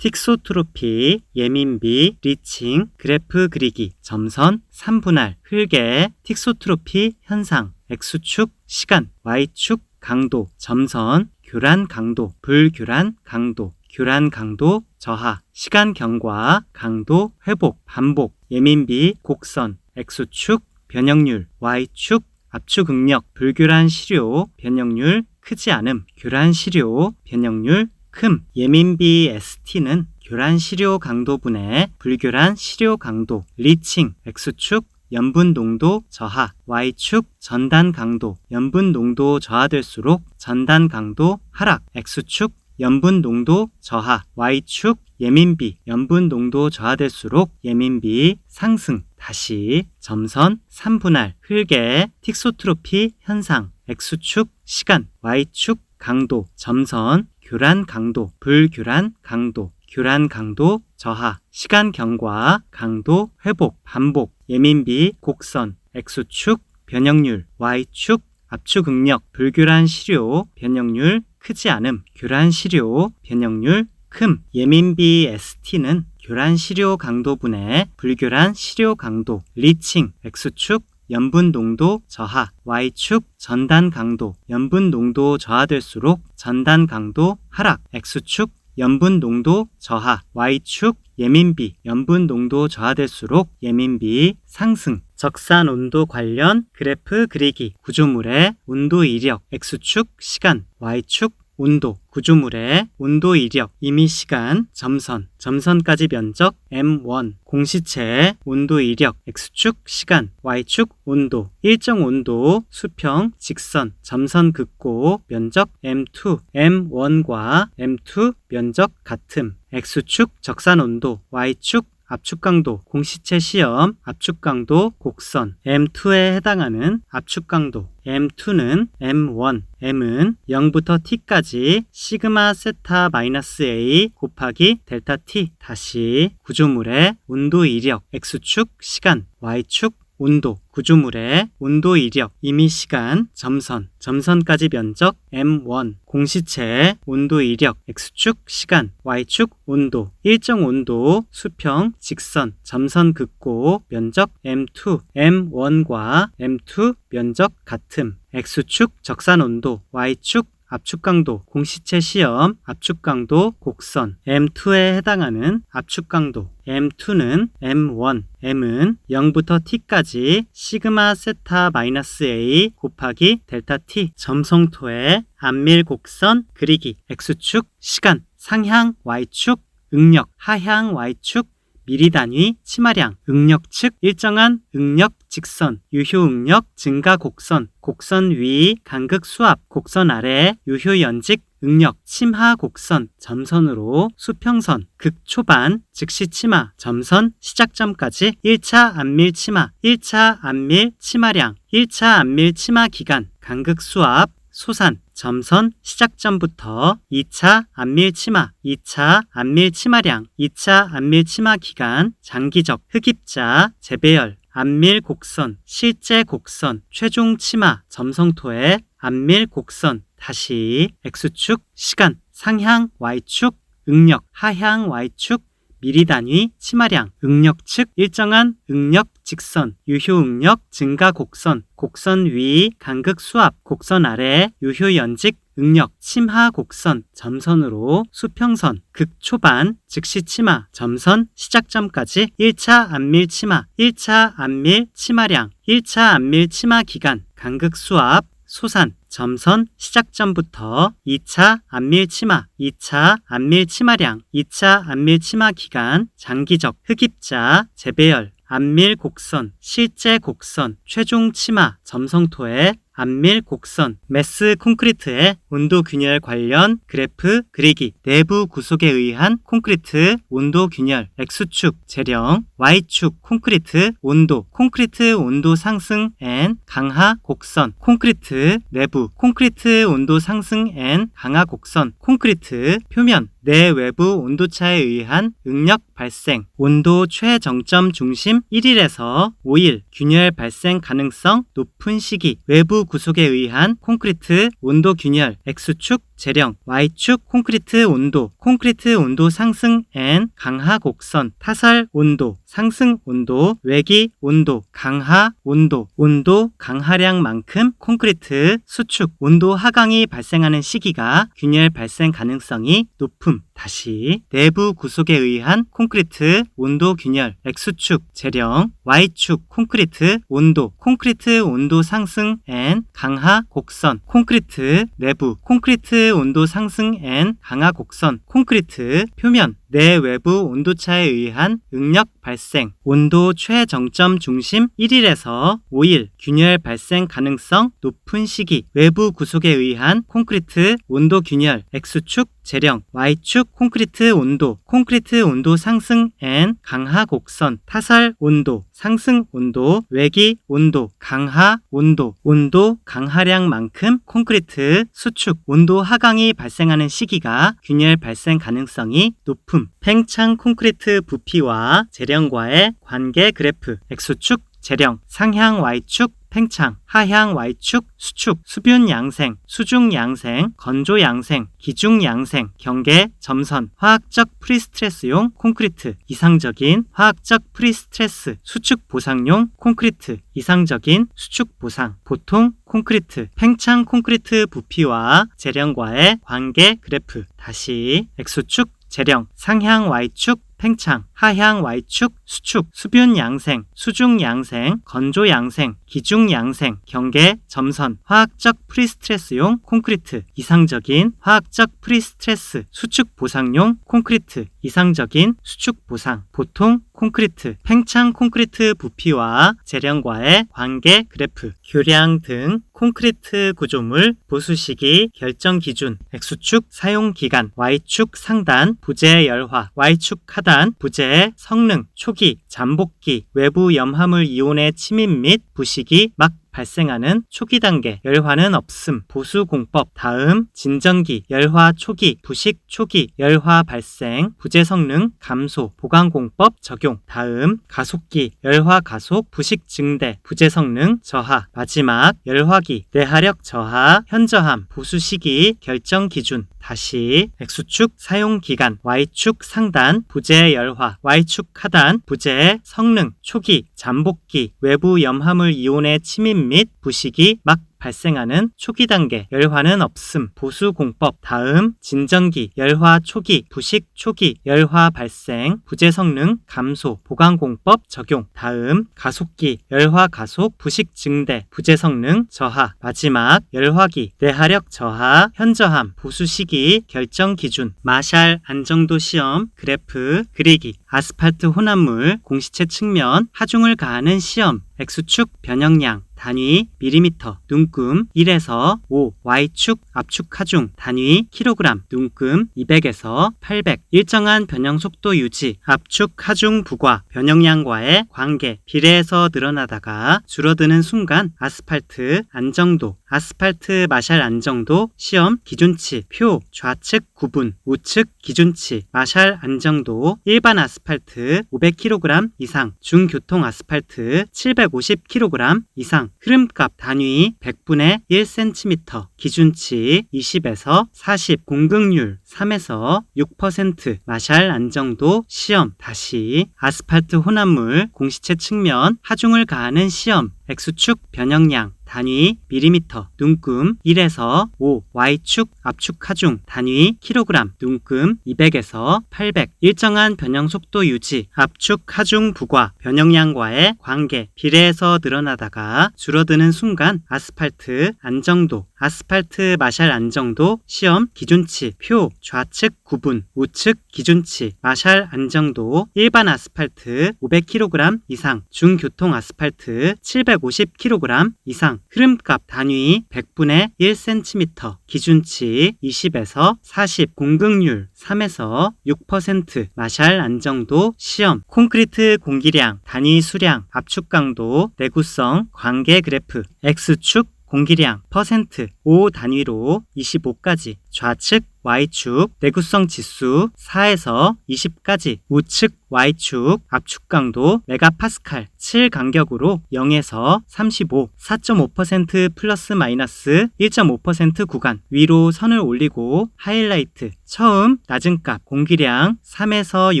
틱소트로피, 예민비, 리칭, 그래프 그리기, 점선, 3분할, 흙의 틱소트로피 현상, X축, 시간, Y축, 강도, 점선, 교란 강도, 불교란 강도, 교란 강도, 저하, 시간 경과, 강도, 회복, 반복, 예민비, 곡선, X축, 변형률, Y축, 압축 응력, 불교란 시료, 변형률, 크지 않음, 교란 시료, 변형률, 큼, 예민비 ST는 교란 시료 강도분의 불교란 시료 강도, 리칭, X축, 염분 농도 저하, Y축, 전단 강도, 염분 농도 저하될수록 전단 강도 하락, X축, 염분 농도 저하, Y축, 예민비, 염분 농도 저하될수록 예민비 상승, 다시 점선, 3분할, 흙의 틱소트로피 현상, X축, 시간, Y축, 강도, 점선, 교란 강도, 불교란 강도, 교란 강도, 저하, 시간 경과, 강도, 회복, 반복, 예민비, 곡선, X축, 변형률, Y축, 압축 응력, 불교란 시료, 변형률, 크지 않음, 교란 시료, 변형률, 큼, 예민비 ST는 교란 시료 강도분의 불교란 시료 강도, 리칭, X축, 염분 농도 저하, Y축, 전단 강도, 염분 농도 저하될수록 전단 강도 하락, X축, 염분 농도 저하, Y축, 예민비, 염분 농도 저하될수록 예민비 상승, 적산 온도 관련 그래프 그리기, 구조물의 온도 이력, X축, 시간, Y축, 온도, 구조물의 온도 이력, 임의 시간, 점선, 점선까지 면적, M1, 공시체의 온도 이력, X축, 시간, Y축, 온도, 일정 온도, 수평, 직선, 점선 긋고, 면적, M2, M1과 M2 면적 같음, X축, 적산 온도, Y축, 압축 강도, 공시체 시험, 압축 강도, 곡선, M2에 해당하는 압축 강도, M2는 M1, M은 0부터 T까지 시그마 세타 마이너스 A 곱하기 델타 T, 다시 구조물의 온도 이력, X축, 시간, Y축, 온도, 구조물의 온도 이력, 임의 시간, 점선, 점선까지 면적, M1, 공시체의 온도 이력, X축, 시간, Y축, 온도, 일정 온도, 수평, 직선, 점선 긋고, 면적, M2, M1과 M2 면적 같음, X축, 적산 온도, Y축, 압축 강도, 공시체 시험, 압축 강도, 곡선, M2에 해당하는 압축 강도, M2는 M1, M은 0부터 T까지 시그마 세타 마이너스 A 곱하기 델타 T, 점성토의 안밀 곡선 그리기, X축, 시간, 상향 Y축, 응력, 하향 Y축, 미리 단위 치마량, 응력 측 일정한 응력 직선, 유효 응력 증가 곡선, 곡선 위 간극 수압, 곡선 아래 유효 연직 응력, 침하 곡선, 점선으로 수평선, 극 초반, 즉시 치마, 점선 시작점까지 1차 안밀 치마, 1차 안밀 치마량, 1차 안밀 치마 기간, 간극 수압, 소산, 점선 시작점부터 2차 안밀 치마, 2차 안밀 치마량, 2차 안밀 치마 기간, 장기적 흡입자, 재배열, 안밀 곡선, 실제 곡선, 최종 치마, 점성토의 안밀 곡선, 다시 X축, 시간, 상향 Y축, 응력, 하향 Y축, 미리 단위 치마량, 응력 측 일정한 응력 직선, 유효 응력 증가 곡선, 곡선 위 간극 수압, 곡선 아래 유효 연직 응력, 침하 곡선, 점선으로 수평선, 극 초반, 즉시 치마, 점선 시작점까지 1차 안밀 치마, 1차 안밀 치마량, 1차 안밀 치마 기간, 간극 수압, 소산, 점선 시작점부터 2차 안밀 치마, 2차 안밀 치마량, 2차 안밀 치마 기간, 장기적 흡입자, 재배열, 안밀 곡선, 실제 곡선, 최종 치마, 점성토의 안밀 곡선, 메스 콘크리트의 온도 균열 관련 그래프 그리기, 내부 구속에 의한 콘크리트 온도 균열, X축 재령, Y축 콘크리트 온도 상승 N 강하 곡선, 콘크리트 내부 콘크리트 온도 상승 N 강하 곡선, 콘크리트 표면 내외부 온도차에 의한 응력 발생, 온도 최정점 중심 1일에서 5일, 균열 발생 가능성 높은 시기, 외부 구속에 의한 콘크리트 온도 균열, X축 재령, Y축 콘크리트 온도, 콘크리트 온도 상승 N, 강하 곡선, 타설 온도, 상승 온도, 외기 온도, 강하 온도, 온도 강하량만큼 콘크리트 수축 온도 하강이 발생하는 시기가 균열 발생 가능성이 높음. 다시 내부 구속에 의한 콘크리트 온도 균열, X축 재령, Y축 콘크리트 온도 상승 N, 강하 곡선, 콘크리트 내부, 콘크리트 온도 상승 N, 강하 곡선, 콘크리트 표면, 내외부 온도차에 의한 응력 발생, 온도 최정점 중심 1일에서 5일, 균열 발생 가능성 높은 시기, 외부 구속에 의한 콘크리트 온도 균열, X축 재령, Y축 콘크리트 온도 상승 N, 강하 곡선, 타설 온도, 상승 온도, 외기 온도, 강하 온도, 온도 강하량만큼 콘크리트 수축 온도 하강이 발생하는 시기가 균열 발생 가능성이 높음. 팽창 콘크리트 부피와 재령과의 관계 그래프, X축 재령, 상향 Y축 팽창, 하향 Y축 수축, 수분 양생, 수중 양생, 건조 양생, 기중 양생, 경계, 점선, 화학적 프리스트레스용 콘크리트, 이상적인 화학적 프리스트레스, 수축 보상용 콘크리트, 이상적인 수축 보상, 보통 콘크리트, 팽창 콘크리트 부피와 재령과의 관계 그래프, 다시 X축 재령, 상향 Y축 팽창, 하향 Y축 수축, 수분 양생, 수중 양생, 건조 양생, 기중 양생, 경계, 점선, 화학적 프리스트레스용 콘크리트, 이상적인 화학적 프리스트레스, 수축 보상용 콘크리트, 이상적인 수축 보상, 보통 콘크리트, 팽창 콘크리트 부피와 재령과의 관계 그래프, 교량 등 콘크리트 구조물 보수 시기 결정 기준, X축 사용 기간, Y축 상단, 부재 열화, Y축 하단, 부재의 성능, 초기, 잠복기, 외부 염화물 이온의 침입 및 부식이 막 발생하는 초기 단계, 열화는 없음, 보수 공법, 다음 진전기, 열화 초기, 부식 초기, 열화 발생, 부재 성능 감소, 보강 공법 적용, 다음 가속기, 열화 가속, 부식 증대, 부재 성능 저하, 마지막 열화기, 내하력 저하, 현저함, 보수 시기 결정 기준, 다시 X축 사용 기간, Y축 상단, 부재 열화, Y축 하단, 부재의 성능, 초기, 잠복기, 외부 염화물 이온의 침입 및 부식이 막 발생하는 초기 단계, 열화는 없음, 보수 공법, 다음 진전기, 열화 초기, 부식 초기, 열화 발생, 부재 성능 감소, 보강 공법 적용, 다음 가속기, 열화 가속, 부식 증대, 부재 성능 저하, 마지막 열화기, 내하력 저하, 현저함, 보수 시기 결정 기준, 마샬 안정도 시험 그래프 그리기, 아스팔트 혼합물 공시체 측면 하중을 가하는 시험, X축 변형량 단위 밀리미터, 눈금 1에서 5, Y축 압축 하중 단위 킬로그램, 눈금 200에서 800, 일정한 변형 속도 유지, 압축 하중 부과, 변형량과의 관계, 비례해서 늘어나다가 줄어드는 순간 아스팔트 안정도, 아스팔트 마샬 안정도 시험 기준치, 표, 좌측 구분, 우측 기준치, 마샬 안정도, 일반 아스팔트 500kg 이상, 중교통 아스팔트 750kg 이상, 흐름값 단위 100분의 1cm, 기준치 20에서 40, 공극률 3에서 6%, 마샬 안정도 시험, 다시 아스팔트 혼합물 공시체 측면 하중을 가하는 시험, X축 변형량 단위 밀리미터, 눈금 1에서 5, Y축 압축 하중 단위 킬로그램, 눈금 200에서 800, 일정한 변형 속도 유지, 압축 하중 부과, 변형량과의 관계, 비례해서 늘어나다가 줄어드는 순간 아스팔트 안정도, 아스팔트 마샬 안정도 시험 기준치, 표, 좌측 구분, 우측 기준치, 마샬 안정도, 일반 아스팔트 500kg 이상, 중교통 아스팔트 750kg 이상, 흐름값 단위 100분의 1cm, 기준치 20에서 40, 공극률 3에서 6%, 마샬 안정도 시험, 콘크리트 공기량, 단위 수량, 압축 강도, 내구성, 관계 그래프, X축 공기량, 퍼센트, 5 단위로 25까지, 좌측 Y축, 내구성 지수 4에서 20까지, 우측 Y축 압축 강도 메가파스칼 7 간격으로 0에서 35 4.5% 플러스 마이너스 1.5% 구간 위로 선을 올리고 하이라이트 처음 낮은 값 공기량 3에서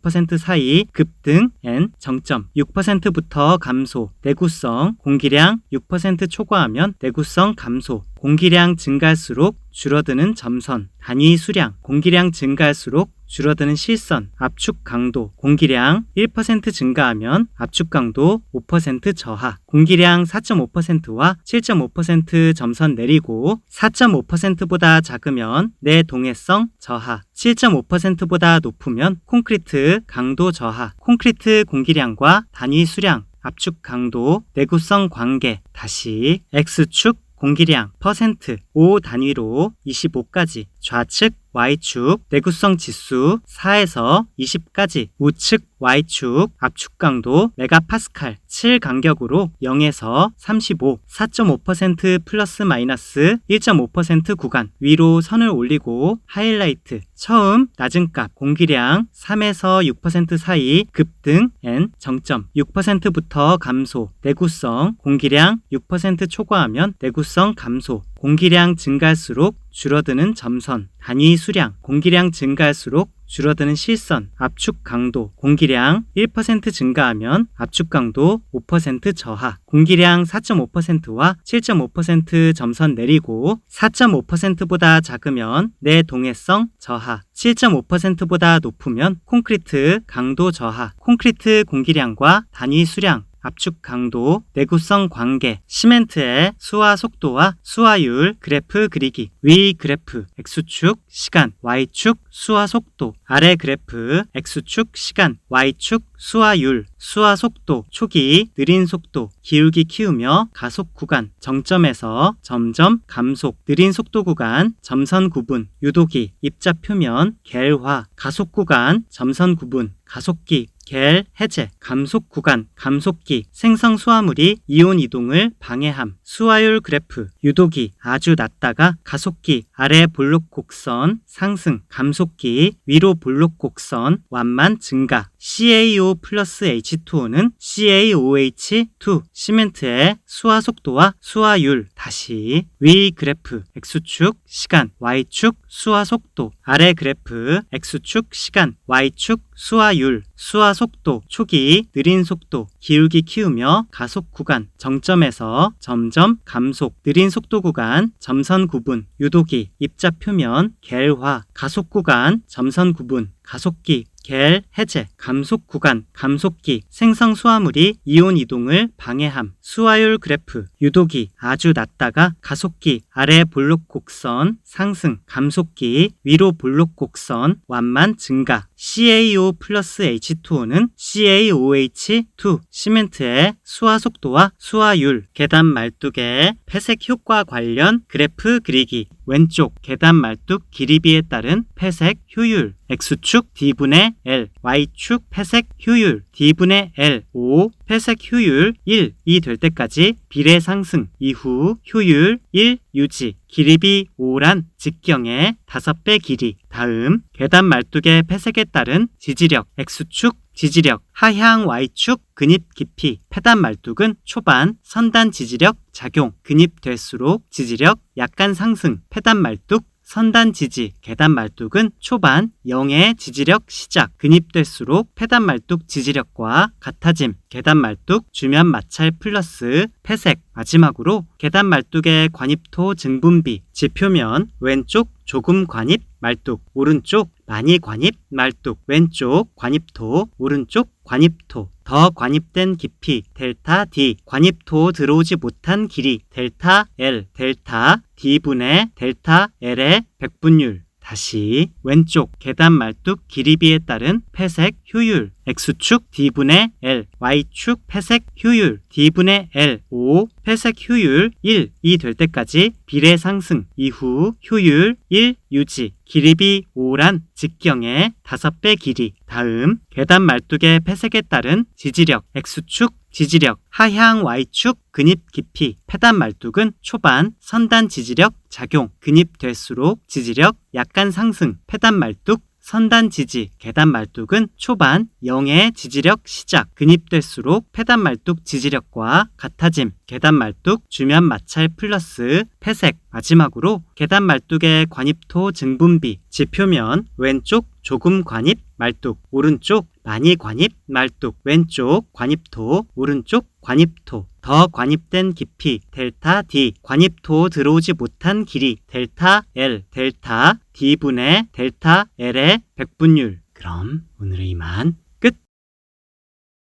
6% 사이 급등 N 정점 6%부터 감소 내구성 공기량 6% 초과하면 내구성 감소 공기량 증가할수록 줄어드는 점선 단위 수량 공기량 증가할수록 줄어드는 실선 압축 강도 공기량 1% 증가하면 압축 강도 5% 저하 공기량 4.5%와 7.5% 점선 내리고 4.5%보다 작으면 내동해성 저하 7.5%보다 높으면 콘크리트 강도 저하 콘크리트 공기량과 단위 수량 압축 강도 내구성 관계 다시 X축 공기량 퍼센트 5 단위로 25까지 좌측 Y축 내구성 지수 4에서 20까지 우측 Y축 압축 강도 메가파스칼 7 간격으로 0에서 35 4.5% 플러스 마이너스 1.5% 구간 위로 선을 올리고 하이라이트 처음 낮은 값 공기량 3에서 6% 사이 급등 N 정점 6%부터 감소 내구성 공기량 6% 초과하면 내구성 감소 공기량 증가할수록 줄어드는 점선 단위 수량 공기량 증가할수록 줄어드는 실선 압축 강도 공기량 1% 증가하면 압축 강도 5% 저하 공기량 4.5%와 7.5% 점선 내리고 4.5%보다 작으면 내동해성 저하 7.5%보다 높으면 콘크리트 강도 저하 콘크리트 공기량과 단위 수량 압축 강도, 내구성 관계, 시멘트의 수화 속도와 수화율 그래프 그리기 위 그래프 X축 시간, Y축 수화 속도 아래 그래프 X축 시간, Y축 수화율, 수화 속도 초기 느린 속도 기울기 키우며 가속 구간 정점에서 점점 감속 느린 속도 구간 점선 구분 유도기 입자 표면 겔화 가속 구간 점선 구분 가속기 겔 해제 감속 구간 감속기 생성 수화물이 이온 이동을 방해함 수화율 그래프 유도기 아주 낮다가 가속기 아래 볼록 곡선 상승 감속기 위로 볼록 곡선 완만 증가 CaO 플러스 H2O는 CaOH2 시멘트의 수화 속도와 수화율 다시 위 그래프 X축 시간 Y축 수화 속도 아래 그래프 X축 시간 Y축 수화율 수화 속도 초기 느린 속도 기울기 키우며 가속 구간 정점에서 점점 감속 느린 속도 구간 점선 구분 유도기 입자 표면 겔화 가속 구간 점선 구분 가속기 겔 해제 감속 구간 감속기 생성 수화물이 이온 이동을 방해함 수화율 그래프 유도기 아주 낮다가 가속기 아래 볼록 곡선 상승 감속기 위로 볼록 곡선 완만 증가 CaO 플러스 H2O는 CaOH2 시멘트의 수화 속도와 수화율 계단 말뚝의 폐색 효과 관련 그래프 그리기 왼쪽 계단 말뚝 길이비에 따른 폐색 효율 X축 D분의 L Y축 폐색 효율 D분의 L 5 폐색 효율 1, 2 될 때까지 비례 상승 이후 효율 1 유지 길이비 5란 직경의 5배 길이 다음 계단 말뚝의 폐색에 따른 지지력 X축 지지력 하향 Y축 근입 깊이 패단 말뚝은 초반 선단 지지력 작용 근입될수록 지지력 약간 상승 패단 말뚝 선단 지지 계단 말뚝은 초반 0의 지지력 시작 근입될수록 패단 말뚝 지지력과 같아짐 계단 말뚝 주면 마찰 플러스 폐색 마지막으로 계단 말뚝의 관입토 증분비 지표면 왼쪽 조금 관입 말뚝 오른쪽 많이 관입 말뚝 왼쪽 관입토 오른쪽 관입토 더 관입된 깊이 델타 D 관입토 들어오지 못한 길이 델타 L 델타 D분의 델타 L의 백분율 다시 왼쪽 계단 말뚝 길이비에 따른 폐색 효율 X축 D분의 L Y축 폐색 효율 D분의 L 5 폐색 효율 1, 2 될 때까지 비례 상승 이후 효율 1 유지 길이비 5란 직경의 5배 길이 다음 계단 말뚝의 폐색에 따른 지지력 X축 지지력 하향 Y축 근입 깊이 패단 말뚝은 초반 선단 지지력 작용 근입될수록 지지력 약간 상승 패단 말뚝 선단 지지, 계단 말뚝은 초반 0의 지지력 시작, 근입될수록 패단 말뚝 지지력과 같아짐, 계단 말뚝 주면 마찰 플러스 패색, 마지막으로 계단 말뚝의 관입토 증분비, 지표면 왼쪽 조금 관입 말뚝, 오른쪽 많이 관입 말뚝, 왼쪽 관입토, 오른쪽 관입토, 더 관입된 깊이 델타 D, 관입토 들어오지 못한 길이 델타 L, 델타 D분의 델타 L의 백분율. 그럼 오늘은 이만.